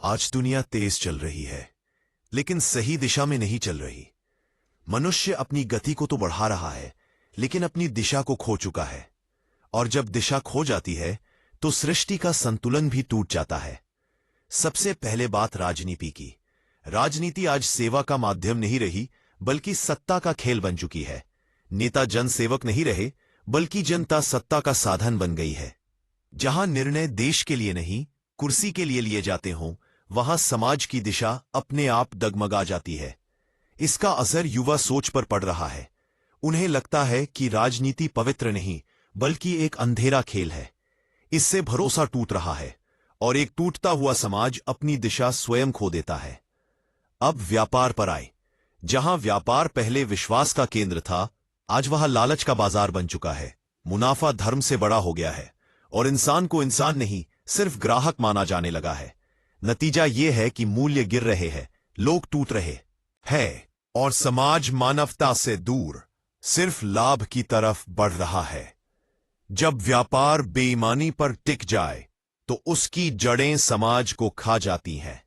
आज दुनिया तेज चल रही है, लेकिन सही दिशा में नहीं चल रही। मनुष्य अपनी गति को तो बढ़ा रहा है, लेकिन अपनी दिशा को खो चुका है। और जब दिशा खो जाती है, तो सृष्टि का संतुलन भी टूट जाता है। सबसे पहले बात राजनीति की। राजनीति आज सेवा का माध्यम नहीं रही, बल्कि सत्ता का खेल बन चुकी है। नेता जनसेवक नहीं रहे, बल्कि जनता सत्ता का साधन बन गई है। जहां निर्णय देश के लिए नहीं, कुर्सी के लिए लिए जाते हों, वहां समाज की दिशा अपने आप डगमगा जाती है। इसका असर युवा सोच पर पड़ रहा है। उन्हें लगता है कि राजनीति पवित्र नहीं, बल्कि एक अंधेरा खेल है। इससे भरोसा टूट रहा है, और एक टूटता हुआ समाज अपनी दिशा स्वयं खो देता है। अब व्यापार पर आए। जहां व्यापार पहले विश्वास का केंद्र था, आज वह लालच का बाजार बन चुका है। मुनाफा धर्म से बड़ा हो गया है, और इंसान को इंसान नहीं, सिर्फ ग्राहक माना जाने लगा है। नतीजा यह है कि मूल्य गिर रहे हैं, लोग टूट रहे हैं, और समाज मानवता से दूर सिर्फ लाभ की तरफ बढ़ रहा है। जब व्यापार बेईमानी पर टिक जाए, तो उसकी जड़ें समाज को खा जाती हैं।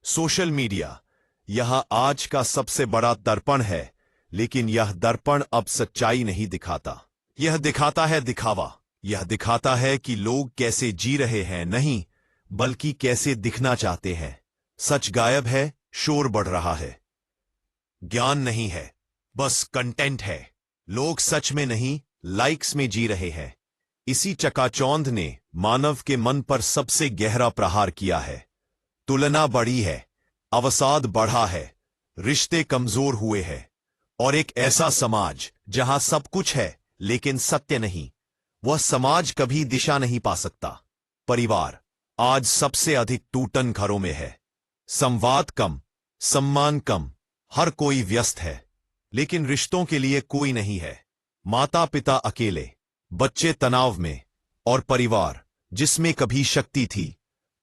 सोशल मीडिया यह आज का सबसे बड़ा दर्पण है, लेकिन यह दर्पण अब सच्चाई नहीं दिखाता। यह दिखाता है दिखावा। यह दिखाता है कि लोग कैसे जी रहे हैं, नहीं बल्कि कैसे दिखना चाहते हैं। सच गायब है, शोर बढ़ रहा है। ज्ञान नहीं है, बस कंटेंट है। लोग सच में नहीं, लाइक्स में जी रहे हैं। इसी चकाचौंध ने मानव के मन पर सबसे गहरा प्रहार किया है। तुलना बढ़ी है, अवसाद बढ़ा है, रिश्ते कमजोर हुए हैं, और एक ऐसा समाज जहां सब कुछ है लेकिन सत्य नहीं, वह समाज कभी दिशा नहीं पा सकता। परिवार आज सबसे अधिक टूटन घरों में है। संवाद कम, सम्मान कम, हर कोई व्यस्त है, लेकिन रिश्तों के लिए कोई नहीं है। माता पिता अकेले, बच्चे तनाव में, और परिवार जिसमें कभी शक्ति थी,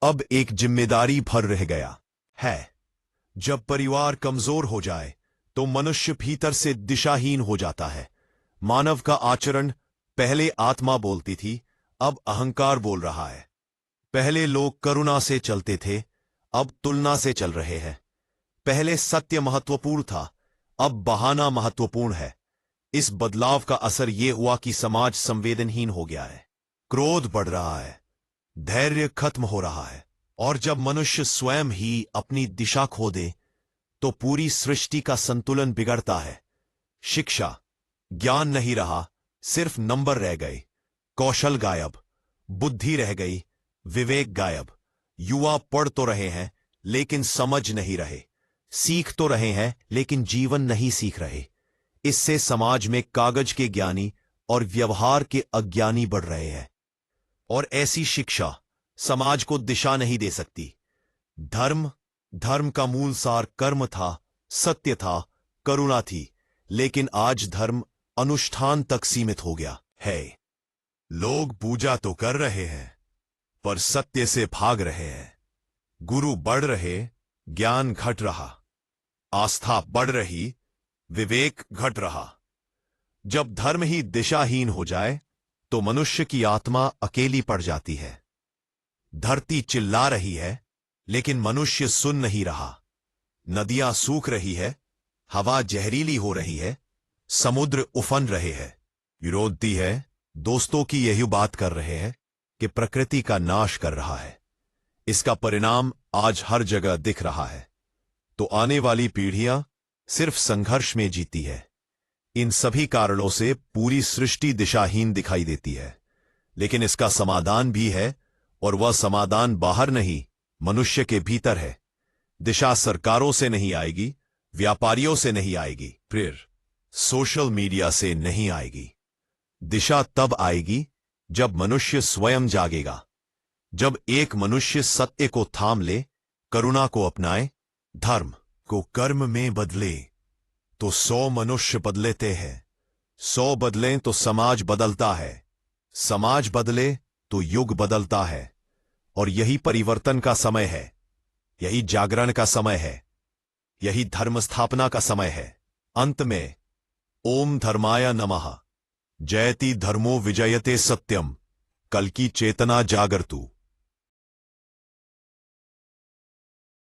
अब एक जिम्मेदारी भर रह गया है। जब परिवार कमजोर हो जाए, तो मनुष्य भीतर से दिशाहीन हो जाता है। मानव का आचरण पहले आत्मा बोलती थी, अब अहंकार बोल रहा है। पहले लोग करुणा से चलते थे, अब तुलना से चल रहे हैं। पहले सत्य महत्वपूर्ण था, अब बहाना महत्वपूर्ण है। इस बदलाव का असर यह हुआ कि समाज संवेदनहीन हो गया है। क्रोध बढ़ रहा है, धैर्य खत्म हो रहा है, और जब मनुष्य स्वयं ही अपनी दिशा खो दे, तो पूरी सृष्टि का संतुलन बिगड़ता है। शिक्षा, ज्ञान नहीं रहा, सिर्फ नंबर रह गए। कौशल गायब, बुद्धि रह गई, विवेक गायब। युवा पढ़ तो रहे हैं, लेकिन समझ नहीं रहे। सीख तो रहे हैं, लेकिन जीवन नहीं सीख रहे। इससे समाज में कागज के ज्ञानी और व्यवहार के अज्ञानी बढ़ रहे हैं। और ऐसी शिक्षा समाज को दिशा नहीं दे सकती। धर्म का मूल सार कर्म था, सत्य था, करुणा थी, लेकिन आज धर्म अनुष्ठान तक सीमित हो गया है। लोग पूजा तो कर रहे हैं, पर सत्य से भाग रहे हैं। गुरु बढ़ रहे, ज्ञान घट रहा। आस्था बढ़ रही, विवेक घट रहा। जब धर्म ही दिशाहीन हो जाए, तो मनुष्य की आत्मा अकेली पड़ जाती है। धरती चिल्ला रही है, लेकिन मनुष्य सुन नहीं रहा। नदियां सूख रही है, हवा जहरीली हो रही है, समुद्र उफन रहे हैं। विरोधी है, दोस्तों की यही बात कर रहे हैं कि प्रकृति का नाश कर रहा है। इसका परिणाम आज हर जगह दिख रहा है। तो आने वाली पीढ़ियां सिर्फ संघर्ष में जीती है। इन सभी कारणों से पूरी सृष्टि दिशाहीन दिखाई देती है। लेकिन इसका समाधान भी है, और वह समाधान बाहर नहीं, मनुष्य के भीतर है। दिशा सरकारों से नहीं आएगी, व्यापारियों से नहीं आएगी, फिर सोशल मीडिया से नहीं आएगी। दिशा तब आएगी जब मनुष्य स्वयं जागेगा। जब एक मनुष्य सत्य को थाम ले, करुणा को अपनाए, धर्म को कर्म में बदले, तो 100 मनुष्य बदलेते हैं। 100 बदलें तो समाज बदलता है। समाज बदले तो युग बदलता है। और यही परिवर्तन का समय है, यही जागरण का समय है, यही धर्म स्थापना का समय है। अंत में ओम धर्माय नमः। जयति धर्मो विजयते सत्यम। कल की चेतना जागरतु।